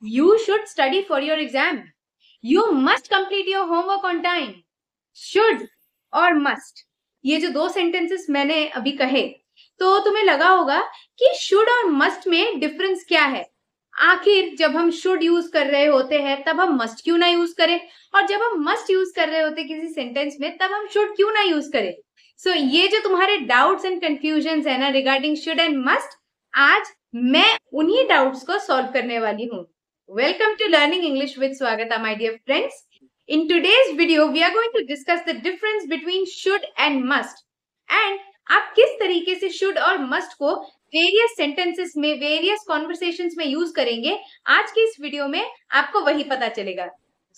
You should study for your exam. You must complete your homework on time. Should और must, ये जो दो sentences मैंने अभी कहे, तो तुम्हें लगा होगा कि should और must में डिफरेंस क्या है। आखिर जब हम should यूज कर रहे होते हैं तब हम must क्यों ना यूज करें, और जब हम must यूज कर रहे होते किसी सेंटेंस में तब हम should क्यों ना यूज करें। सो ये जो तुम्हारे डाउट्स एंड कंफ्यूजन है ना रिगार्डिंग should एंड must, आज मैं उन्हीं डाउट्स को सॉल्व करने वाली हूँ। Welcome to Learning English with Swagata, my dear friends. In today's video, we are going to discuss the difference between should and must. And आप किस तरीके से should और must को various sentences में, various conversations में use करेंगे, आज की इस वीडियो में आपको वही पता चलेगा।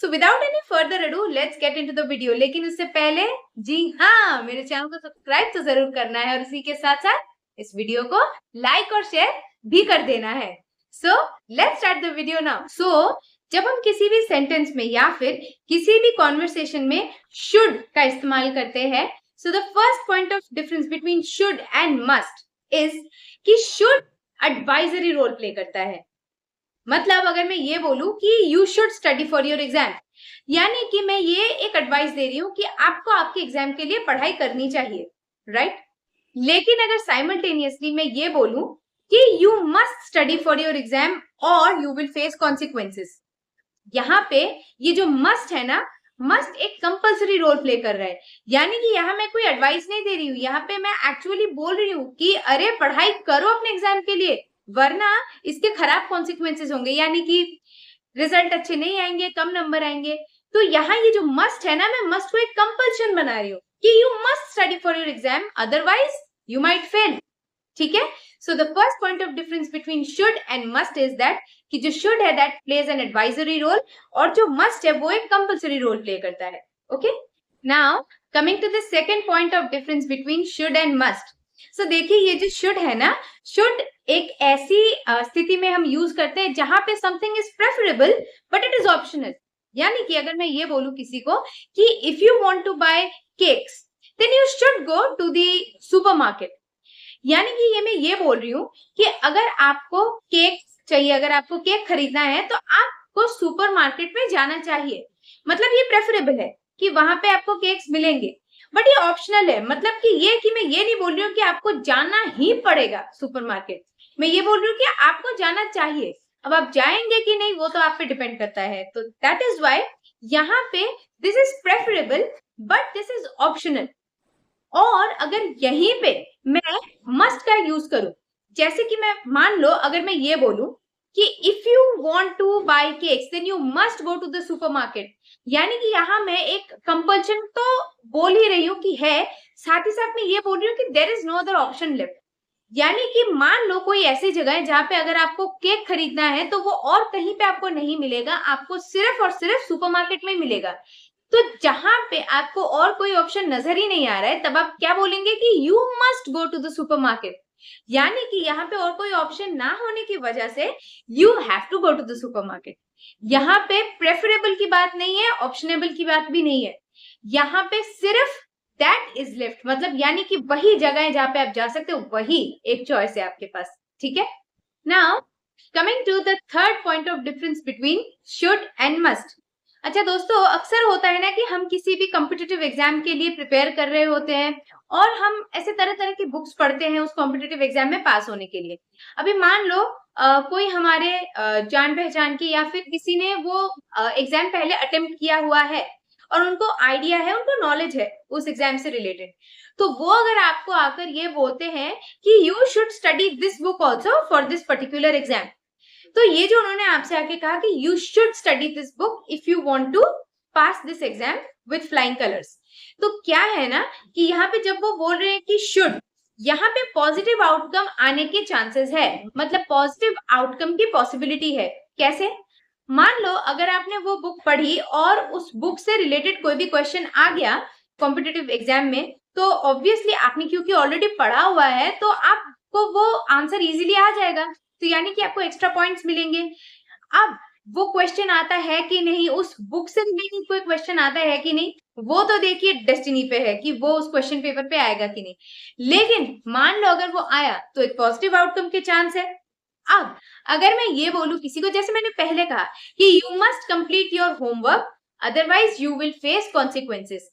So without any further ado, let's get into the video. लेकिन उससे पहले जी हाँ, मेरे चैनल को सब्सक्राइब तो जरूर करना है और इसी के साथ साथ इस वीडियो को लाइक और शेयर भी कर देना है। So let's start the video now. So जब हम किसी भी सेंटेंस में या फिर किसी भी कॉन्वर्सेशन में should का इस्तेमाल करते हैं, so the first point of difference between should and must is कि should advisory role play करता है। मतलब अगर मैं ये बोलूं कि you should study for your exam, यानी कि मैं ये एक एडवाइस दे रही हूं कि आपको आपके एग्जाम के लिए पढ़ाई करनी चाहिए, राइट? लेकिन अगर साइमल्टेनियसली मैं ये बोलूं कि you must study for your exam और यू विल फेस कॉन्सिक्वेंसेस, यहाँ पे ये जो मस्ट है ना, मस्ट एक कंपल्सरी रोल प्ले कर रहा है। यानी कि यहाँ मैं कोई एडवाइस नहीं दे रही हूँ, यहाँ पे मैं एक्चुअली बोल रही हूँ कि अरे पढ़ाई करो अपने एग्जाम के लिए, वरना इसके खराब कॉन्सिक्वेंसेस होंगे, यानी कि रिजल्ट अच्छे नहीं आएंगे, कम नंबर आएंगे। तो यहाँ ये जो मस्ट है ना, मैं मस्ट को एक कंपल्शन बना रही हूँ कि you must study for your exam, otherwise you might fail. ठीक है? So the first point of difference between should and must is that कि जो should है that plays an advisory role और जो must है वो एक compulsory role play करता है। Okay? Now coming to the second point of difference between should and must. So देखिए ये जो should है ना, should एक ऐसी स्थिति में हम यूज करते हैं जहां पे something is preferable but it is optional. यानी कि अगर मैं ये बोलूं किसी को कि if you want to buy cakes then you should go to the supermarket. यानी कि ये मैं ये बोल रही हूँ कि अगर आपको केक चाहिए, अगर आपको केक खरीदना है तो आपको सुपरमार्केट में जाना चाहिए। मतलब ये प्रेफरेबल है कि वहां पे आपको केक्स मिलेंगे, बट ये ऑप्शनल है। मतलब कि मैं ये नहीं बोल रही हूँ कि आपको जाना ही पड़ेगा सुपरमार्केट, मैं ये बोल रही हूँ कि आपको जाना चाहिए। अब आप जाएंगे कि नहीं वो तो आप पे डिपेंड करता है। तो दैट इज वाई यहाँ पे this is preferable but this is optional. और अगर यहीं पे मैं मस्ट का यूज करूं, जैसे कि मैं मान लो अगर मैं ये बोलूं कि if you want to buy cakes then you must go to the supermarket, यानी कि यहाँ मैं एक कंपल्शन तो बोल ही रही हूँ कि है, साथ ही साथ मैं ये बोल रही हूँ कि there is no other option left. यानी कि मान लो कोई ऐसी जगह है जहां पे अगर आपको केक खरीदना है तो वो और कहीं पे आपको नहीं मिलेगा, आपको सिर्फ और सिर्फ सुपरमार्केट में मिलेगा। तो जहां पे आपको और कोई ऑप्शन नजर ही नहीं आ रहा है तब आप क्या बोलेंगे कि you must go to the supermarket. यानी कि यहाँ पे और कोई ऑप्शन ना होने की वजह से you have to go to the supermarket. यहाँ पे प्रेफरेबल की बात नहीं है, ऑप्शनेबल की बात भी नहीं है, यहाँ पे सिर्फ दैट इज लेफ्ट। मतलब यानी कि वही जगह है जहां पे आप जा सकते हो, वही एक चॉइस है आपके पास। ठीक है? Now coming to the third point of difference between should and must. अच्छा दोस्तों, अक्सर होता है ना कि हम किसी भी कॉम्पिटिटिव एग्जाम के लिए प्रिपेयर कर रहे होते हैं और हम ऐसे तरह तरह की बुक्स पढ़ते हैं उस कॉम्पिटिटिव एग्जाम में पास होने के लिए। अभी मान लो कोई हमारे जान पहचान की या फिर किसी ने वो एग्जाम पहले अटेम्प्ट किया हुआ है और उनको आइडिया है, उनको नॉलेज है उस एग्जाम से रिलेटेड, तो वो अगर आपको आकर ये बोलते हैं कि you should study this book also for this particular exam, तो ये जो उन्होंने आपसे आके कहा कि you should study this book if you want to pass this exam with flying colours, तो क्या है ना कि यहाँ पे जब वो बोल रहे हैं कि शुड, यहाँ पे पॉजिटिव आउटकम आने के चांसेस है, मतलब पॉजिटिव आउटकम की पॉसिबिलिटी है। कैसे? मान लो अगर आपने वो बुक पढ़ी और उस बुक से रिलेटेड कोई भी क्वेश्चन आ गया कॉम्पिटिटिव एग्जाम में, तो ऑब्वियसली आपने क्योंकि ऑलरेडी पढ़ा हुआ है तो आपको वो आंसर इजीली आ जाएगा, तो यानी कि आपको एक्स्ट्रा पॉइंट्स मिलेंगे। अब वो क्वेश्चन आता है कि नहीं, उस बुक से रिलेटेड कोई क्वेश्चन आता है कि नहीं, वो तो देखिए डेस्टिनी पे है कि वो उस क्वेश्चन पेपर पे आएगा कि नहीं। लेकिन मान लो अगर वो आया तो एक पॉजिटिव आउटकम के चांस है। अब अगर मैं ये बोलूं किसी को, जैसे मैंने पहले कहा कि you must complete your homework otherwise you will face consequences.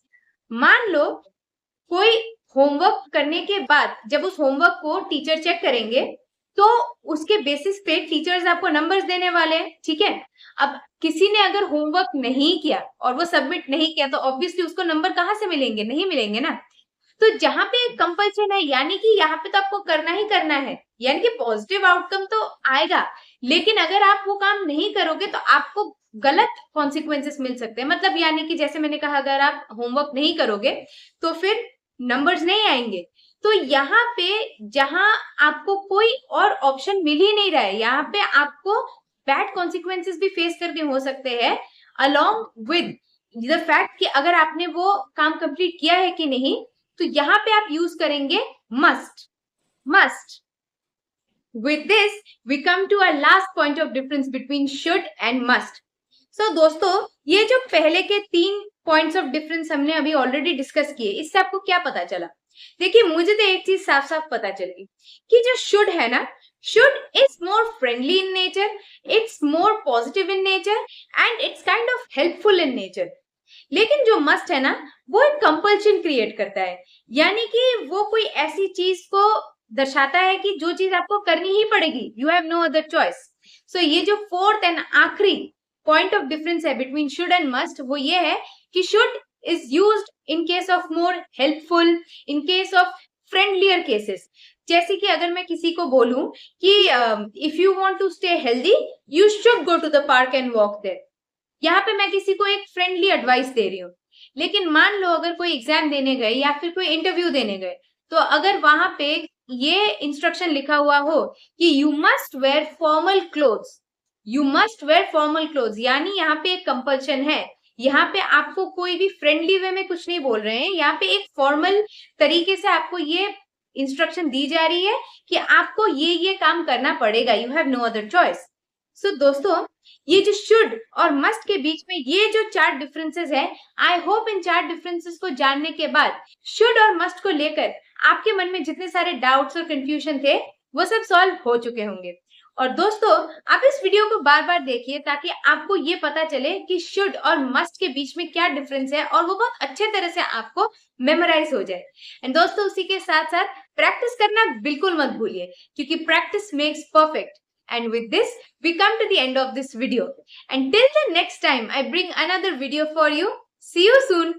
मान लो कोई होमवर्क करने के बाद जब उस होमवर्क को टीचर चेक करेंगे तो उसके बेसिस पे टीचर्स आपको नंबर्स देने वाले हैं, ठीक है। अब किसी ने अगर होमवर्क नहीं किया और वो सबमिट नहीं किया तो ऑब्वियसली उसको नंबर कहाँ से मिलेंगे, नहीं मिलेंगे ना। तो जहां पे कंपल्सन है यानी कि यहाँ पे तो आपको करना ही करना है, यानी कि पॉजिटिव आउटकम तो आएगा, लेकिन अगर आप वो काम नहीं करोगे तो आपको गलत कॉन्सिक्वेंसेस मिल सकते हैं। मतलब यानी कि जैसे मैंने कहा अगर आप होमवर्क नहीं करोगे तो फिर नंबर्स नहीं आएंगे। तो यहाँ पे जहां आपको कोई और ऑप्शन मिल ही नहीं रहा है, यहाँ पे आपको बैड कॉन्सिक्वेंसेस भी फेस करने हो सकते हैं अलोंग विद द फैक्ट कि अगर आपने वो काम कंप्लीट किया है कि नहीं। तो यहाँ पे आप यूज करेंगे must. With this, we come to our last point of difference between should and must. So दोस्तों, ये जो पहले के 3 पॉइंट्स ऑफ डिफरेंस हमने अभी ऑलरेडी डिस्कस किए, इससे आपको क्या पता चला? देखिए, मुझे तो एक चीज साफ साफ पता चली कि जो शुड है ना, should is more friendly in nature, it's more positive in nature and it's kind of helpful in nature. लेकिन जो मस्ट है ना, वो एक कंपल्शन क्रिएट करता है, यानी कि वो कोई ऐसी चीज को दर्शाता है कि जो चीज आपको करनी ही पड़ेगी, you have no other choice. So ये जो फोर्थ एंड आखिरी पॉइंट ऑफ डिफरेंस है बिटवीन शुड एंड मस्ट, वो ये है कि should is used in case of more helpful, in case of friendlier cases. जैसे कि अगर मैं किसी को बोलूं कि if you want to stay healthy you should go to the park and walk there, यहाँ पे मैं किसी को एक फ्रेंडली एडवाइस दे रही हूँ। लेकिन मान लो अगर कोई एग्जाम देने गए या फिर कोई इंटरव्यू देने गए, तो अगर वहां पे ये इंस्ट्रक्शन लिखा हुआ हो कि you must where formal clothes, you must where formal clothes, यानी यहाँ पे एक कंपल्शन है। यहाँ पे आपको कोई भी फ्रेंडली वे में कुछ नहीं बोल रहे हैं, यहाँ पे एक फॉर्मल तरीके से आपको ये इंस्ट्रक्शन दी जा रही है कि आपको ये काम करना पड़ेगा, you have no other choice. So दोस्तों, ये जो शुड और मस्ट के बीच में ये जो 4 डिफरेंसेस है, आई होप इन 4 डिफरेंसेस को जानने के बाद शुड और मस्ट को लेकर आपके मन में जितने सारे डाउट्स और कंफ्यूजन थे वो सब सॉल्व हो चुके होंगे। और दोस्तों, आप इस वीडियो को बार बार देखिए ताकि आपको ये पता चले कि शुड और मस्ट के बीच में क्या डिफरेंस है और वो बहुत अच्छे तरह से आपको मेमोराइज हो जाए। एंड दोस्तों, उसी के साथ साथ प्रैक्टिस करना बिल्कुल मत भूलिए, क्योंकि practice makes perfect. And with this, we come to the end of this video. And till the next time I bring another video for you. See you soon.